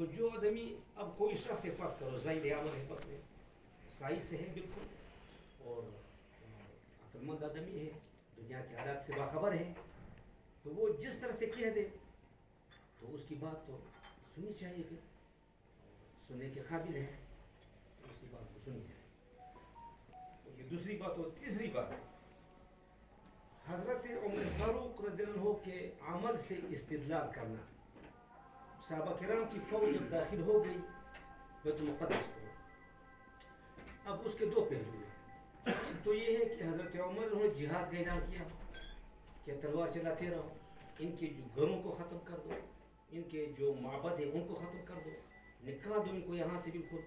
تو جو آدمی اب کوئی شخص فرض کرو ظاہر عمل ہے بس عیسائی سے ہے بالکل اور عقل مند آدمی ہے دنیا کے حالات سے باخبر ہے تو وہ جس طرح سے کہہ دے تو اس کی بات تو سننی چاہیے کہ سننے کے قابل ہے اس کی بات کو سننی چاہیے. یہ دوسری بات. اور تیسری بات حضرت عمر فاروق رضی اللہ عنہ کے عمل سے استدلال کرنا. صحابہ کرام کی فوج جب داخل ہو گئی بیت المقدس کو اب اس کے دو پہلو ہیں. تو یہ ہے کہ حضرت عمر انہوں نے جہاد کا اعلان کیا کہ تلوار چلاتے رہو ان کے جو گھروں کو ختم کر دو ان کے جو معبد ہیں ان کو ختم کر دو نکال دو ان کو یہاں سے بالکل.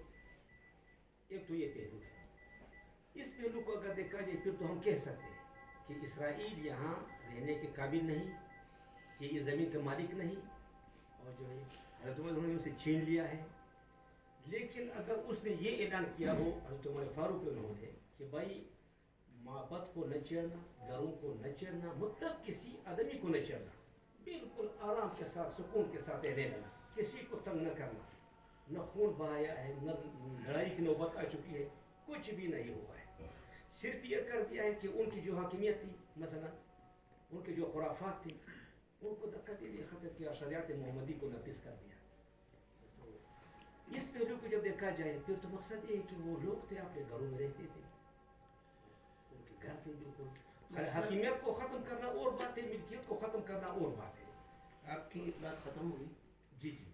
ایک تو یہ پہلو ہے. اس پہلو کو اگر دیکھا جائے پھر تو ہم کہہ سکتے ہیں کہ اسرائیل یہاں رہنے کے قابل نہیں کہ اس زمین کے مالک نہیں اور جو ہے حضرت عمر انہوں نے اسے چھین لیا ہے. لیکن اگر اس نے یہ اعلان کیا ہو حضرت عمر فاروق انہوں نے کہ بھائی معبد کو نہ چڑھنا گھروں کو نہ چڑھنا مطلب کسی آدمی کو نہ چڑھنا بالکل آرام کے ساتھ سکون کے ساتھ رہنا کسی کو تنگ نہ کرنا نہ خون بہایا ہے نہ لڑائی کی نوبت آ چکی ہے کچھ بھی نہیں ہوا ہے. صرف یہ کر دیا ہے کہ ان کی جو حاکمیت تھی مثلا ان کے جو خرافات تھی ان کو دھکا دے دیا ختم کیا شریعت محمدی کو نافذ کر دیا. تو اس پہلو کو جب دیکھا جائے پھر تو مقصد یہ ہے کہ وہ لوگ تھے اپنے گھروں میں رہتے تھے ان کے گھر تھے بالکل حاکمیت کو ختم کرنا اور بات ہے ملکیت کو ختم کرنا اور بات ہے. آپ کی بات ختم ہوئی. جی جی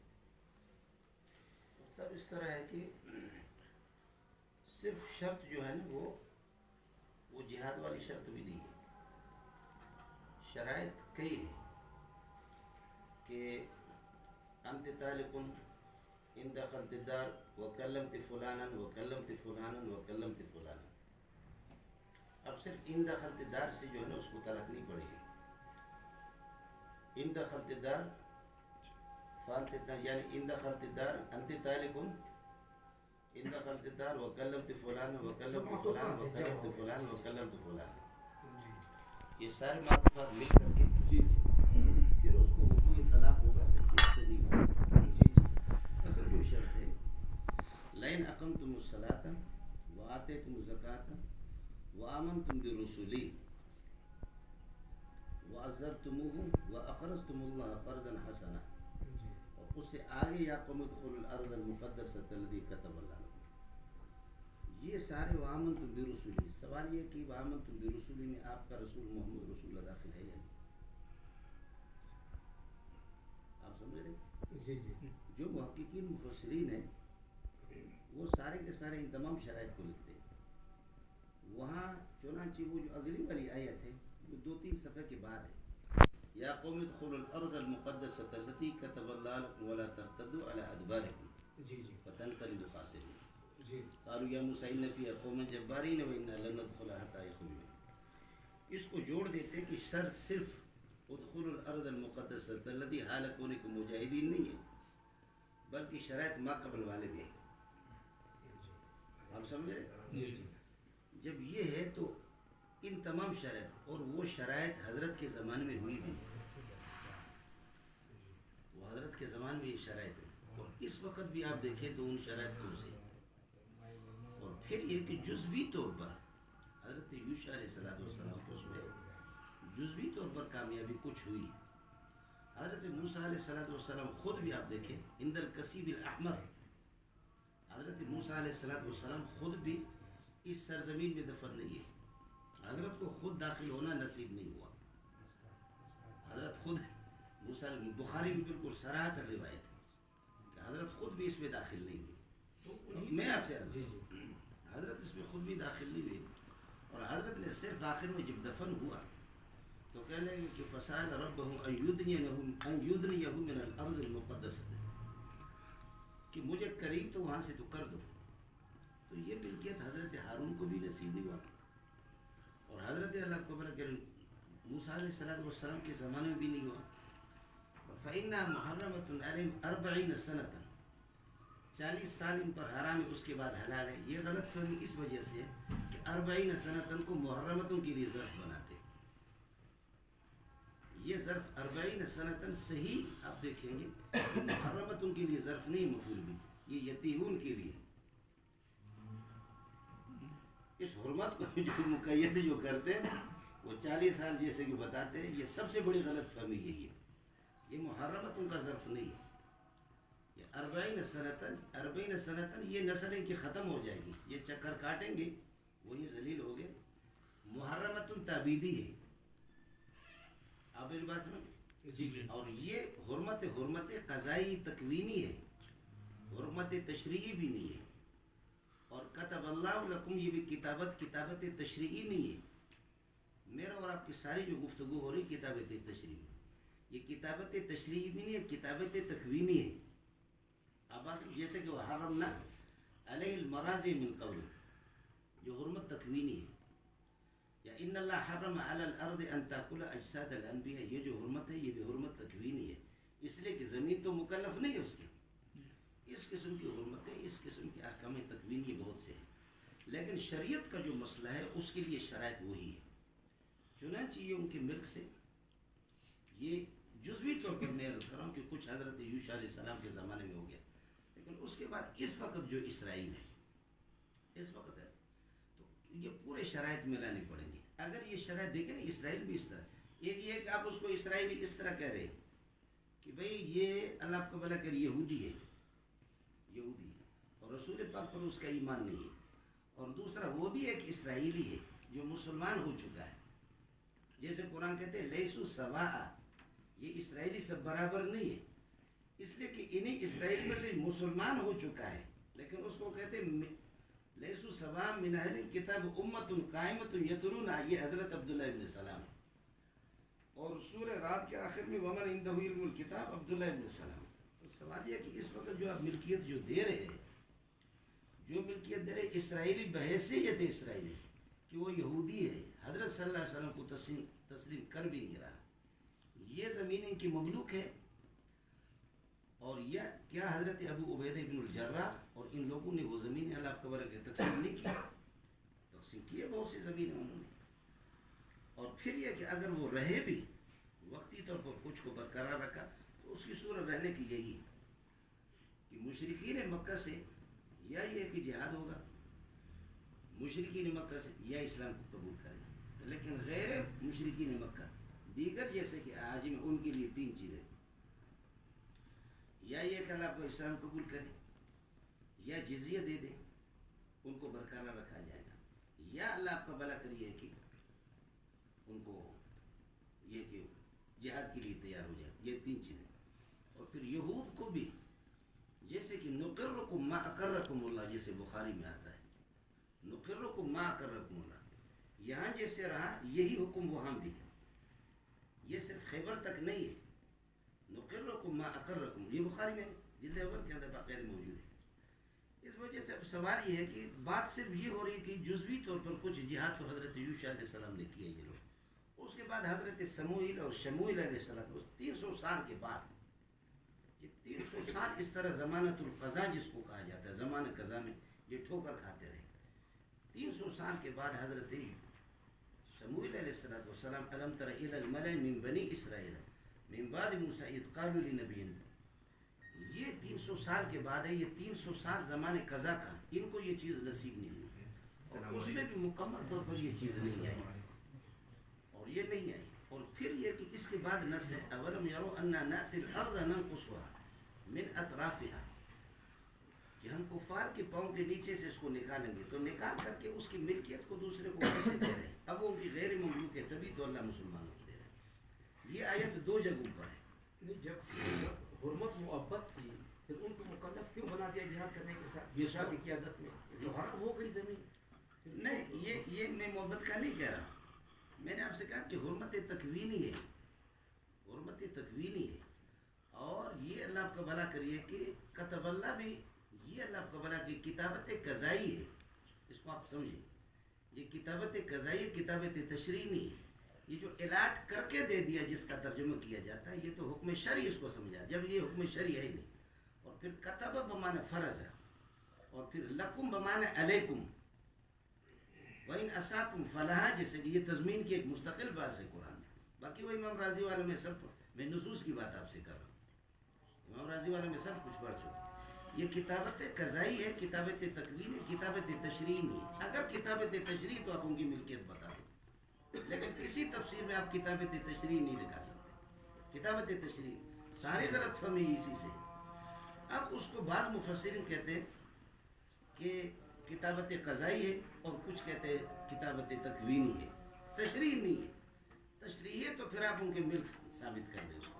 سب اس طرح ہے کہ صرف شرط جو ہے نا وہ جہاد والی شرط بھی نہیں ہے. شرائط کئی ہے کہ انت طالق ان دخلت الدار وکلمت فلانا وکلمت فلانا وکلمت فلانا. اب صرف ان دخلت الدار سے جو ہے نا اس کو طلاق نہیں پڑے گی. ان دخلت الدار یعنی ان دخلت الدار انت طالق ان دخلت الدار وکلمت فلانا وکلمت فلانا وکلمت فلانا وکلمت فلانا. یہ سارے معروفات مل کر کے پھر اس کو کوئی طلاق ہوگا صرف اس سے نہیں ہوگا. اصل جو شرط ہے لئن اقمتم الصلاۃ وآتیتم الزکاۃ وآمنتم برسلی وعزرتموہم وأقرضتم اللہ قرضا حسنا. اور اس سے آگے یا قوم ادخلوا الارض المقدسۃ التي كتب اللہ لكم. یہ سارے وآمنتم برسلی. سوال یہ کہ وآمنتم برسلی میں آپ کا رسول محمد رسول اللہ داخل ہے یا نہیں؟ آپ سمجھ رہے؟ جی جی جو محققین مفسرین ہیں وہ سارے کے سارے ان تمام شرائط کو لکھتے ہیں. وہاں چنانچہ وہ جو اگلی والی آیت ہے وہ 2-3 صفحے کے بعد ہے. یا قوم ادخلوا الارض المقدسۃ التي كتب اللہ لكم ولا ترتدوا على ادباركم جی جی فتنقلبوا خاسرین. جی قالوا یا موسیٰ ان فیہا قوما جبارین وانا لن ندخلها حتی یخرجوا. اس کو جوڑ دیتے کہ شرط صرف ادخلوا الارض المقدسۃ التي حال کونکم مجاہدین نہیں ہے بلکہ شرائط ما قبل والے بھی ہیں. آپ سمجھ رہے؟ جی جی جب یہ ہے تو ان تمام شرائط اور وہ شرائط حضرت کے زمانے میں ہوئی بھی وہ حضرت کے زمانے میں یہ شرائط ہے اور اس وقت بھی آپ دیکھیں تو ان شرائط کو سے. اور پھر یہ کہ جزوی طور پر حضرت یوشع علیہ السلام کے اس میں جزوی طور پر کامیابی کچھ ہوئی. حضرت موسیٰ علیہ السلام خود بھی آپ دیکھیں عند الکثیب الاحمر حضرت موسیٰ علیہ السلام خود بھی اس سرزمین میں دفن نہیں ہے. حضرت کو خود داخل ہونا نصیب نہیں ہوا. حضرت خود موسیٰ بخاری میں بالکل صراحت روایت ہے کہ حضرت خود بھی اس میں داخل نہیں ہوئی. میں آپ سے عرض حضرت اس میں خود بھی داخل نہیں ہوئی اور حضرت نے صرف آخر میں جب دفن ہوا تو کہنے لگے کہ فسأل ربہ ان یدنیہ من الارض المقدسۃ کہ مجھے قریب تو وہاں سے تو کر دو. تو یہ ملکیت حضرت ہارون کو بھی نصیب نہیں ہوا اور حضرت اللہ کو موسیٰ علیہ السلام کے زمانے میں بھی نہیں ہوا. فإنها محرمۃ علیہم 40 سنۃ 40 سال ان پر حرام ہے اس کے بعد حلال ہے. یہ غلط فہمی اس وجہ سے کہ 40 سنۃ کو محرمتوں کے لیے ظرف بناتے. یہ ظرف 40 سنتاً صحیح آپ دیکھیں گے کہ محرمت ان کے لیے ظرف نہیں مفعول بھی، یہ یتیہون کے لیے اس حرمت کو جو مقید جو کرتے ہیں وہ 40 سال جیسے کہ بتاتے ہیں، یہ سب سے بڑی غلط فہمی یہی ہے، یہ محرمت ان کا ظرف نہیں ہے، یہ 40 سنتاً یہ نسلیں کی ختم ہو جائے گی، یہ چکر کاٹیں گے وہی ذلیل ہو گئے۔ محرمت تعبیدی ہے، آپ میری بات سمجھ، جی جی، اور یہ حرمت قضائی تکوینی ہے، حرمت تشریعی بھی نہیں ہے، اور کتب اللہ لکم یہ بھی کتابت تشریعی نہیں ہے۔ میرا اور آپ کی ساری جو گفتگو ہو رہی کتابت تشریعی، یہ کتابت تشریعی بھی نہیں ہے، کتابت تکوینی ہے۔ اب جیسے کہ وہ حرمنا علیہ المراضی من قبل، جو حرمت تکوینی ہے، یا ان اللہ حرم علی الارض ان تاکل اجساد الانبیاء، یہ جو حرمت ہے یہ بھی حرمت تکوینی ہے، اس لیے کہ زمین تو مکلف نہیں ہے اس کی، اس قسم کی حرمتیں، اس قسم کے احکام تکوینی بہت سے ہیں، لیکن شریعت کا جو مسئلہ ہے اس کے لیے شرائط وہی ہے۔ چنانچہ یہ ان کے ملک سے، یہ جزوی طور پر میں عرض کر رہا ہوں کہ کچھ حضرت یوشع علیہ السلام کے زمانے میں ہو گیا، لیکن اس کے بعد اس وقت جو اسرائیل ہے، اس وقت ہے، تو یہ پورے شرائط میں لانی پڑیں گے۔ اگر یہ شرائط دیکھیں نا، اسرائیل بھی اس طرح، ایک یہ کہ آپ اس کو اسرائیلی اس طرح کہہ رہے ہیں کہ بھئی یہ اللہ آپ کو بلا کر یہودی ہے، اور رسول پاک پر اس کا ایمان نہیں ہے، اور دوسرا وہ بھی ایک اسرائیلی ہے جو مسلمان ہو چکا ہے، جیسے قرآن کہتے ہیں لیسو سواء، یہ اسرائیلی سب برابر نہیں ہے، اس لیے کہ انہی اسرائیل میں سے مسلمان ہو چکا ہے، لیکن اس کو کہتے ہیں لیسو سواء من اہل الکتاب امۃ قائمۃ یتلون، یہ حضرت عبداللہ ابن سلام ہے، اور سورہ رات کے آخر میں ومن عنده علم الکتاب عبداللہ ابن سلام۔ تو سوال یہ کہ اس وقت جو آپ ملکیت جو دے رہے ہیں، اسرائیلی بحیثیت اسرائیلی کہ وہ یہودی ہے، حضرت صلی اللہ علیہ وسلم کو تسلیم کر بھی نہیں رہا، یہ زمین ان کی مملوک ہے، اور یہ کیا حضرت ابو عبیدہ بن الجراح اور ان لوگوں نے وہ زمین اللہ آپ کے تقسیم نہیں کی، تقسیم کی ہے بہت سی زمینیں انہوں نے، اور پھر یہ کہ اگر وہ رہے بھی وقتی طور پر کچھ کو برقرار رکھا، تو اس کی صورت رہنے کی یہی کہ مشرکین مکہ سے یا یہ کہ جہاد ہوگا، مشرکین مکہ سے یا اسلام کو قبول کریں، لیکن غیر مشرکین مکہ دیگر جیسے کہ عاجم، ان کے لیے 3 چیزیں، یا یہ کہ اللہ کو اسلام قبول کرے، یا جزیہ دے دیں، ان کو برقرار رکھا جائے گا، یا اللہ آپ کا بھلا کریے کہ ان کو یہ کہ جہاد کے لیے تیار ہو جائے، یہ 3 چیزیں۔ اور پھر یہود کو بھی جیسے کہ نقرکم ما اقرکم اللہ، جیسے بخاری میں آتا ہے نقرکم ما اقرکم اللہ، یہاں جیسے رہا یہی حکم وہاں بھی ہے، یہ صرف خیبر تک نہیں ہے، نقرکم ما اقرکم، یہ بخاری میں جلد اول کے اندر باقاعدہ موجود ہے۔ اس وجہ سے اب سوال یہ ہے کہ بات صرف یہ ہو رہی ہے کہ جزوی طور پر کچھ جہاد تو حضرت یوشع علیہ السلام نے کیا یہ لوگ، اس کے بعد حضرت سموئیل اور شموئیل علیہ السلام 300 سال کے بعد، یہ 300 سال اس طرح زمانت القضاء جس کو کہا جاتا ہے، زمان قضاء میں یہ ٹھوکر کھاتے رہے، 300 سال کے بعد حضرت شموئیل علیہ السلام الم تر الی الملأ من بنی اسرائیل من بعد موسیٰ اذ قالوا لنبی، یہ 300 سال کے بعد ہے، یہ 300 سال زمان قضاء کا، ان کو یہ چیز نصیب نہیں ہوئی، اور اس میں بھی مکمل طور پر یہ چیز نہیں آئی، اور یہ نہیں آئی، اور پھر یہ کہ اس کے بعد نس ہے اولم یروا انا نأتی الارض ننقصها من اطرافها، کہ ہم کفار کے پاؤں کے نیچے سے اس کو نکالیں گے، تو نکال کر کے اس کی ملکیت کو دوسرے کو کیسے دے رہے ہیں، اب وہ ان کی غیر مملوک ہے، تبھی تو اللہ مسلمانوں کو دے رہا ہے۔ یہ آیت 2 جگہوں پر ہے۔ نہیں، جب حرمت معبت تھی پھر ان کو مکلف کیوں بنا دیا جہاد کرنے کے ساتھ، یوشع کی قیادت میں تو حرام ہو گئی زمین؟ نہیں، یہ میں محبت کا نہیں کہہ رہا، میں نے آپ سے کہا کہ حرمت تکوینی ہے، حرمت تکوینی ہے، اور یہ اللہ آپ کا بھلا کریے کہ کتب اللہ بھی، یہ اللہ آپ کا بھلا کی کتابت قضائی ہے، اس کو آپ سمجھیں، یہ کتابت قضائی، کتابت تشریعی نہیں ہے، یہ جو الاٹ کر کے دے دیا جس کا ترجمہ کیا جاتا ہے، یہ تو حکم شرعی اس کو سمجھا، جب یہ حکم شرعی ہے ہی نہیں، اور پھر کتب بمعنی فرض ہے، اور پھر لکم بمعنی علیکم، وَإِنْ أَسَاكُمْ فَلَهَا، جیسے کہ یہ تضمین کی ایک مستقل بات ہے قرآن میں، باقی وہ امام راضی والے میں سب میں نصوص کی بات آپ سے کر رہا ہوں، امام راضی والے میں سب کچھ پڑھ چکا. یہ کتابت قضائی ہے، کتابت تکوین ہے، کتابت تشریح نہیں ہے. اگر کتابت تشریح تو آپ ان کی ملکیت بتا دو، لیکن کسی تفسیر میں آپ کتابت تشریح نہیں دکھا سکتے. کتابت تشریح ساری غلط فہمی اسی سے. اب اس کو بعض مفسرین کہتے ہیں کہ کتابت قضائی ہے اور کچھ کہتے ہیں کتابت تکوینی ہے، تشریح نہیں ہے. تشریح ہے تو پھر آپ ان کے ملک ثابت کر دیں اس کو.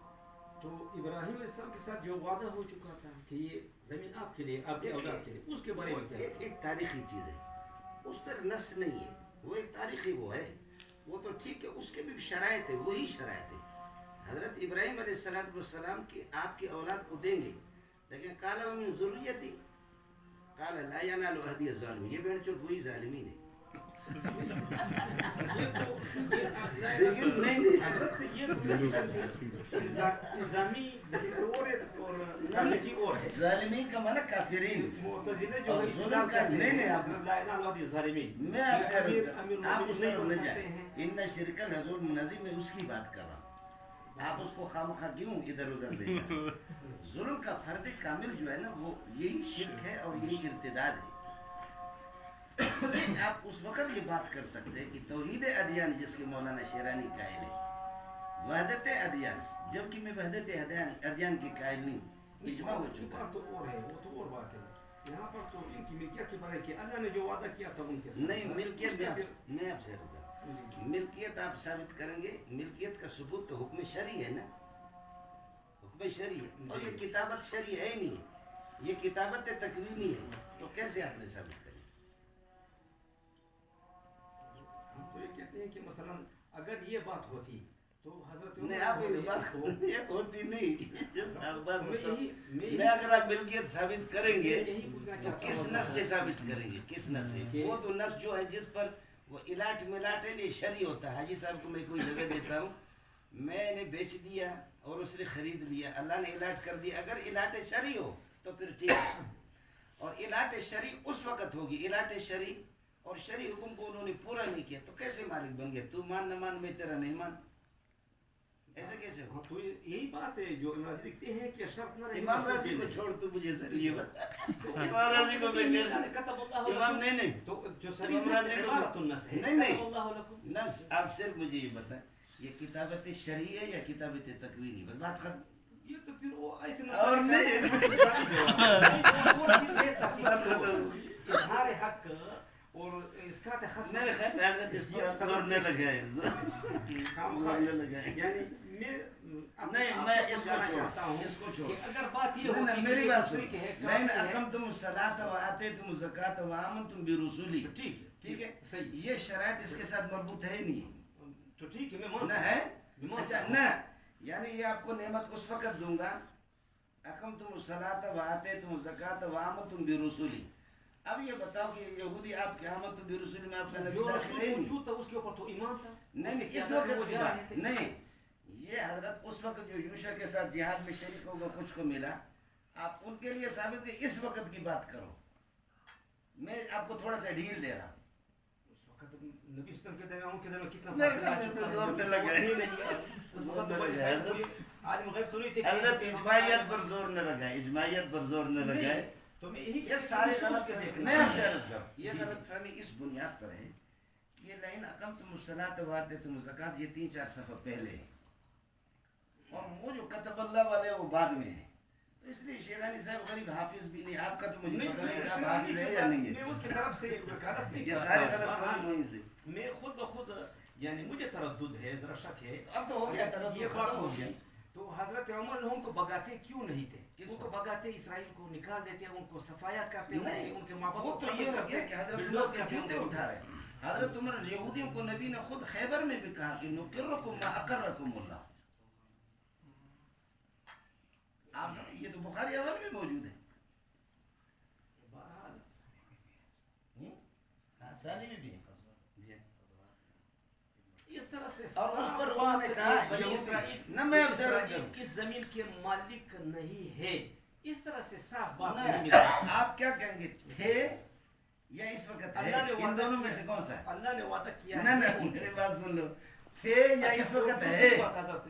تو ابراہیم علیہ السلام کے ساتھ جو وعدہ ہو چکا تھا کہ یہ زمین آپ کے لیے، آپ کے اولاد کے لیے، اس کے بارے میں کیا؟ ایک تاریخی چیز ہے، اس پر نص نہیں ہے، وہ ایک تاریخی وہ ہے. وہ تو ٹھیک ہے، اس کے بھی شرائط ہے، وہی شرائط ہے. حضرت ابراہیم علیہ السلام کی آپ کی اولاد کو دیں گے، لیکن قال ومن ذریتی قال لا ینال عہدی الظالمین. یہ بہن چود وہی ظالمین ہے. ظالمین کا معنی کافرین. اور ظلم کا نہیں آپ میں آپ سے عرض کر آپ اس طرف نہ جائیں. ان شرک الظلم نظیم میں اس کی بات کر رہا ہوں. آپ اس کو خامخواہ کیوں ادھر ادھر لے جائیں؟ ظلم کا فرد کامل جو ہے نا وہ یہی شرک ہے اور یہی ارتداد ہے. آپ اس وقت یہ بات کر سکتے ہیں کہ توحید ادیان جس کے مولانا شیرانی قائل ہے، وحدت ادیان، جبکہ میں وحدت ادیان کی قائل نہیں. اجماع ہو چکا تو اور ہے، وہ تو اور بات ہے. یہاں پر تو ان کی ملکیت کے بارے کہ اللہ نے جو وعدہ کیا تھا ان کے ساتھ نہیں. ملکیت میں آپ سے ملکیت آپ ثابت کریں گے. ملکیت کا ثبوت تو حکم شرعی ہے نا، حکم شرعی ہے. اور یہ کتابت شرعی ہے ہی نہیں، یہ کتابت تکوینی ہے. تو کیسے آپ نے ثابت کریں؟ ہم تو یہ کہتے ہیں کہ مثلا اگر یہ بات ہوتی تو حضرت نہیں، آپ یہ بات یہ ہوتی نہیں. میں اگر آپ ملکیت ثابت کریں گے تو کس نص سے ثابت کریں گے؟ کس نص سے؟ وہ تو نص جو ہے جس پر وہ الاٹ ملاٹ ہے، یہ شرعی ہوتا ہے. حاجی صاحب کو میں کوئی جگہ دیتا ہوں، میں نے بیچ دیا اور اس نے خرید لیا، اللہ نے الاٹ کر دیا. اگر الاٹ شرعی ہو تو پھر ٹھیک ہے. اور الاٹ شرعی اس وقت ہوگی، الاٹ شرعی اور شرعی حکم کو انہوں نے پورا نہیں کیا تو کیسے مالک بن گیا؟ تو مان نہ مان، میں تیرا نہیں مان، ایسے کیسے ہو؟ تو یہی بات ہے جو امام راضی لکھتے ہیں کہ شرط نہ رہے. امام راضی کو چھوڑ، تو مجھے سر یہ بتا. امام راضی کو میں امام نہیں تو جو امام راضی کو نہیں نفس. آپ صرف مجھے یہ بتائیں یہ کتابت شرعی ہے یا کتابت تکوینی؟ بس بات ختم. یہ تو پھر وہ ایسے اور نہیں اظہار حق اور اس کا تخصص میرے خیال میں حضرت اس پر زور نہ لگائے، زور نہ لگائے. یعنی نہیں، میں اس کو چھوڑتا ہوں، اس کو چھوڑ. اگر بات یہ ہو کہ میری بات سن، لئن اقمتم الصلاۃ وآتیتم الزکاۃ وآمنتم برسولی، ٹھیک ہے صحیح. یہ شرائط اس کے ساتھ مربوط ہے نہیں. تو ٹھیک ہے میں مانتا نہ ہے. اچھا نہ، یعنی یہ آپ کو نعمت اس وقت دوں گا اقمتم الصلاۃ وآتیتم الزکاۃ وآمنتم برسولی. اب یہ بتاؤ کہ یہودی آپ کے آمنتم برسولی میں آپ کا نبی داخل ہے نہیں؟ اس کے اوپر تو ایمان تھا. نہیں، اس وقت کی بات نہیں. یہ حضرت اس وقت جو یوشع کے ساتھ جہاد میں شریک ہوگا کچھ کو ملا، آپ ان کے لیے ثابت کہ اس وقت کی بات کرو. میں آپ کو تھوڑا سا ڈھیل دے رہا ہوں. اس وقت نبی اسلام کے درمیان کے درمیان کتنا حضرت اجماعیت پر زور نہ لگائے، اجماعیت پر زور نہ لگائے. تو میں یہی یہ سارے غلط میں آپ سے عرض کروں، یہ غلط فہمی اس بنیاد پر ہے کہ یہ لئن اقمتم الصلاۃ وآتیتم الزکاۃ یہ 3-4 صفحہ پہلے ہے، اور وہ جو کتب اللہ والے وہ بعد میں ہے. تو اس لیے شیرانی صاحب غریب حافظ بھی نہیں. آپ کا تو مجھے پتہ نہیں کہ آپ حافظ ہے یا نہیں ہے. میں اس کی طرف سے وکالت نہیں یہ سارے غلط فہمی وہیں سے. میں خود بخود یعنی مجھے تردد ہے، ذرا شک ہے. اب تو ہو گیا تردد، یہ ختم بات ہو گیا. تو حضرت عمر ان کو بگاتے کیوں نہیں تھے؟ ان کو بگاتے اسرائیل کو نکال دیتے، ان کو صفایا کرتے، ان کے ماں باپ وہ تو یہ ہو گیا کہ حضرت عمر کے جوتے اٹھا رہے ہیں. حضرت عمر یہودیوں کو نبی نے خود خیبر میں بھی کہا کہ نقرکم ما اقرکم اللہ. آپ یہ تو بخاری اول میں موجود ہے، ثانی میں بھی ہے. اس طرح سے اور اس پر انہوں نے کہا نہ میں اب سے اس زمین کے مالک نہیں ہے. اس طرح سے صاف بات نہیں. آپ کیا کہیں گے، تھے یا اس وقت ہے؟ ان دونوں میں سے کون سا ہے؟ اللہ نے وعدہ کیا نہ میری بات سن لو. تھے یا اس وقت ہے؟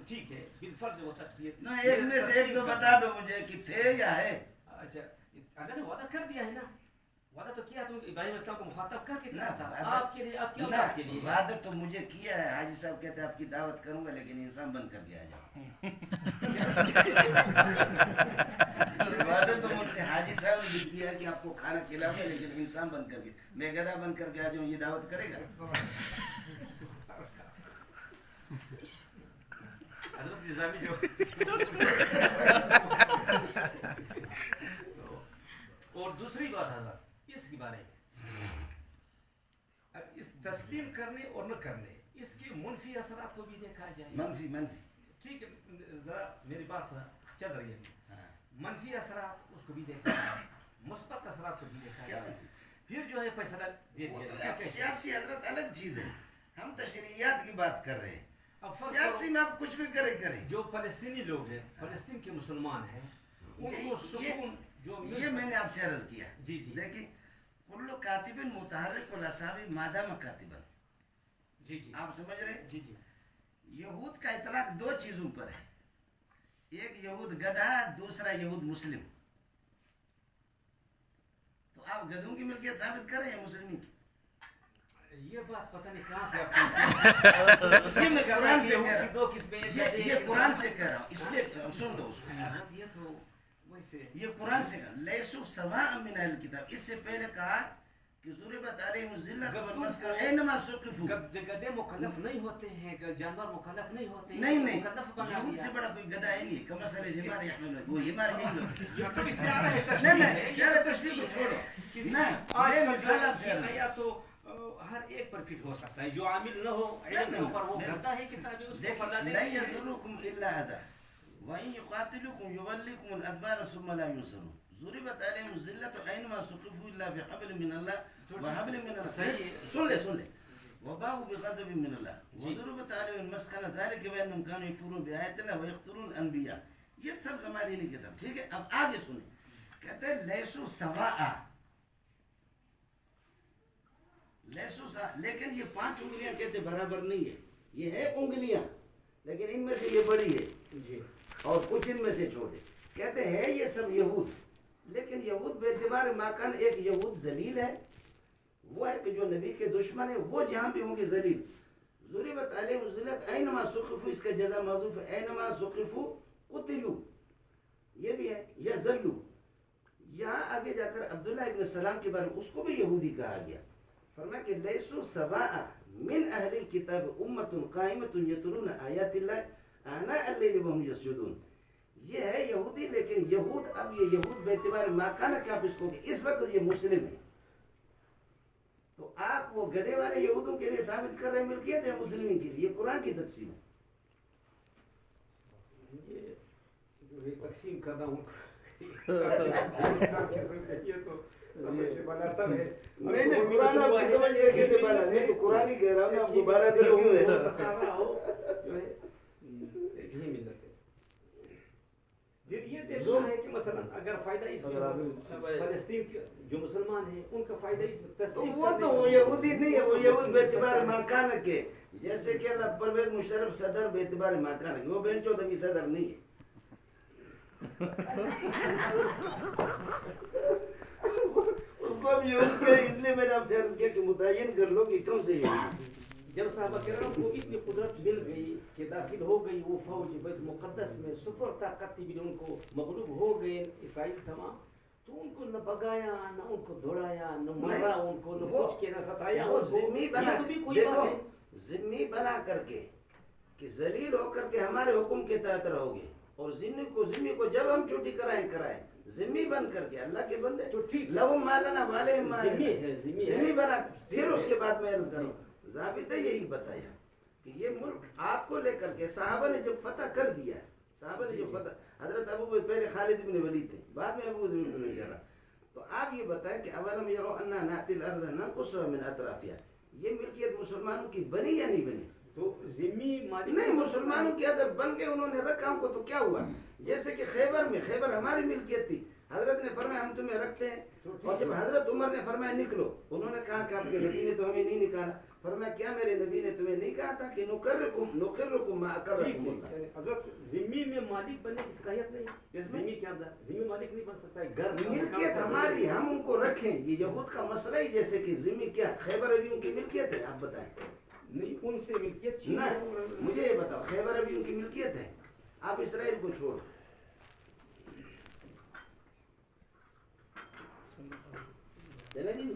ٹھیک ہے بالفرض وہ تقدیر نہ ایک میں سے ایک تو بتا دو مجھے کہ تھے یا ہے. اچھا اللہ نے وعدہ کر دیا ہے نا, وعدہ تو کیا, تم ابراہیم السلام کو مخاطب کر کے کہا تھا آپ کے لیے, آپ کی اولاد کے لیے. وعدہ تو مجھے کیا ہے, حاجی صاحب کہتے ہیں آپ کی دعوت کروں گا لیکن انسان بن کر کے آ جاؤ. وعدہ تو مجھ سے حاجی صاحب نے بھی کیا ہے کہ آپ کو کھانا کھلاؤں گا لیکن انسان بن کر کے, میں گدھا بن کر کے آ جاؤں, یہ دعوت کرے گا؟ حضرت نظامی جو اور دوسری بات حضرت اس کے بارے میں, اب اس تسلیم کرنے اور نہ کرنے اس کے منفی اثرات کو بھی دیکھا جائے. منفی ٹھیک ہے, ذرا میری بات چل رہی ہے. منفی اثرات اس کو بھی دیکھا جائے, مثبت اثرات کو بھی دیکھا جائے, پھر جو ہے فیصلہ دے دیا جائے. سیاسی حضرت الگ چیز ہے, ہم تشریعات کی بات کر رہے ہیں. سیاسی میں آپ کچھ بھی کریں. جو فلسطینی لوگ ہیں, فلسطین کے مسلمان ہیں, ان کو سکون جو یہ میں نے آپ سے عرض کیا. جی دیکھیں, کل کاتب متحرک والاصحاب مادہ مکاتبا. جی آپ سمجھ رہے ہیں؟ جی یہود کا اطلاق دو چیزوں پر ہے, ایک یہود گدھا, دوسرا یہود مسلم. تو آپ گدھوں کی ملکیت ثابت کر رہے ہیں مسلمین کی. یہ بات پتہ نہیں کہاں سے آپ یہ میں قرآن سے کہہ رہا ہوں, یہ قرآن سے کہہ رہا ہوں, اس لیے سن لو اس کو. یہ تو ویسے یہ قرآن سے کہا لیسو سواء من اہل الکتاب. اس سے پہلے کہا کہ ضربت علیہم الذلۃ والمسکنۃ اینما ثقفوا. گدھے مکلف نہیں ہوتے ہیں, جانور مکلف نہیں ہوتے ہیں. نہیں مکلف بنا یہود دیا سے بڑا کوئی گدھا ہے نہیں. کم اصل ہمارے یحمل وہ ہمارے یہی لوگ. یہ تو استعارہ ہے, نہیں استعارہ تشبیہ کو چھوڑو. نہ بے مثال آپ سے یا تو ہر ایک پر فٹ ہو سکتا ہے, جو عامل نہ ہو علم کے اوپر, وہ گدھا ہے کتابیں اس کو پڑھا دے. لن يضركم الا اذى وان يقاتلوكم يوليكم الادبار ثم لا ينصرون. ضربت عليهم الذلة اينما ثقفوا الا بحبل من الله وحبل من الرسول. سن لے وباءوا بغضب من الله وضربت عليهم المسكنة ذلك بانهم كانوا يكفرون بآيات الله ويقتلون الانبياء. یہ سب زمانینی کتاب. ٹھیک ہے, اب آگے سنیں. کہتے ہیں لیسو سواء, لیکن یہ 5 انگلیاں کہتے برابر نہیں ہے. یہ ہے انگلیاں لیکن ان میں سے یہ بڑی ہے اور کچھ ان میں سے چھوٹے. کہتے ہیں یہ سب یہود, لیکن یہود بے اعتبار ماکان ایک یہود ذلیل ہے, وہ ہے کہ جو نبی کے دشمن ہے, وہ جہاں بھی ہوں گے ذلیل. ضربت علیہم الذلۃ اینما ثقفوا, اس کا جزا موصوف ہے اینما ثقفوا قتلوا, یہ بھی ہے, یا ذلوا. یہاں آگے جا کر عبداللہ ابن السلام کے بارے میں اس کو بھی یہودی کہا گیا. فرمایا کہ لیسو سواء من اہل الکتاب امۃ قائمۃ یتلون آیات اللہ آناء اللیل وهم یسجدون. یہ ہے یہودی, لیکن یہود, اب یہ یہود بے اعتبار ماکانہ کہ آپ اس کو, اس وقت یہ مسلم ہے. تو آپ وہ گدھے والے یہودوں کے لیے ثابت کر رہے ہیں ملکیت ہے مسلمین کے لیے. یہ قرآن کی تقسیم ہے. یہ تقسیم کرنا ہوں نہیں قرآن آپ کی سمجھ گئے کیسے بنا. میں تو قرآن ہی کہہ رہا ہوں نا, آپ کو 12 دن کیوں ہے. یہ دیکھنا ہے کہ مثلا اگر فائدہ اس میں فلسطین کے جو مسلمان ہیں ان کا فائدہ اس میں تصدیق, وہ تو وہ یہودی نہیں ہے, وہ یہود بے اعتبار مکان کے, جیسے کہ اللہ پرویز مشرف صدر بے اعتبار مکان کے, وہ بین چودھویں صدر نہیں ہے. اس لیے میں نے آپ سے عرض کیا کہ متعین کر لو کہ کون سے یہودی. جب صحابہ کرام کو اتنی قدرت مل گئی کہ داخل ہو گئی وہ فوج بیت مقدس میں, سپر طاقت بھی ان کو مغلوب ہو گئے اسرائیل تمام, تو ان کو نہ بگایا, نہ ان کو دوڑایا, نہ مارا ان کو, نہ کچھ کیا, نہ ستایا. وہ ذمی بنا, دیکھو ذمی بنا کر کے کہ ذلیل ہو کر کے ہمارے حکم کے تحت رہو گے, اور ذمی کو جب ہم چھٹی کرائیں ذمی بن کر کے اللہ کے بندے تو ٹھیک لہم مالنا والے ذمی بنا. پھر اس کے بعد میں عرض کروں, ضابطہ یہی بتایا کہ یہ ملک آپ کو لے کر کے صحابہ نے جب فتح کر دیا, صحابہ نے جو فتح, حضرت ابو پہلے خالد بن ولید تھے, بعد میں ابو بن جرا. تو آپ یہ بتائیں کہ اولم یروا انا ناتی الارض ننقصها من اطرافها, یہ ملکیت مسلمانوں کی بنی یا نہیں بنی؟ تو ذمی مالک نہیں, مسلمانوں کی اگر بن کے انہوں نے رکھا ہم کو تو کیا ہوا. جیسے کہ خیبر میں, خیبر ہماری ملکیت تھی, حضرت نے فرمایا ہم تمہیں رکھتے ہیں. اور جب حضرت عمر نے فرمایا نکلو, انہوں نے کہا کہ آپ کے نبی نے تو ہمیں نہیں نکالا. فرمایا کیا میرے نبی نے تمہیں نہیں کہا تھا کہ نقرکم ما اقرکم اللہ. حضرت ذمہ میں مالک بننے کی صلاحیت نہیں. ذمہ کیا ذمہ مالک نہیں بن سکتا ہے. گھر ملکیت ہماری, ہم ان کو رکھیں. یہ یہود کا مسئلہ ہی جیسے کہ ذمہ کیا خیبر ابیوں کی ملکیت ہے, آپ بتائیں. نہیں, ان سے ملکیت نہ, مجھے یہ بتاؤ خیبر ابیوں کی ملکیت ہے, آپ اسرائیل کو چھوڑ. جی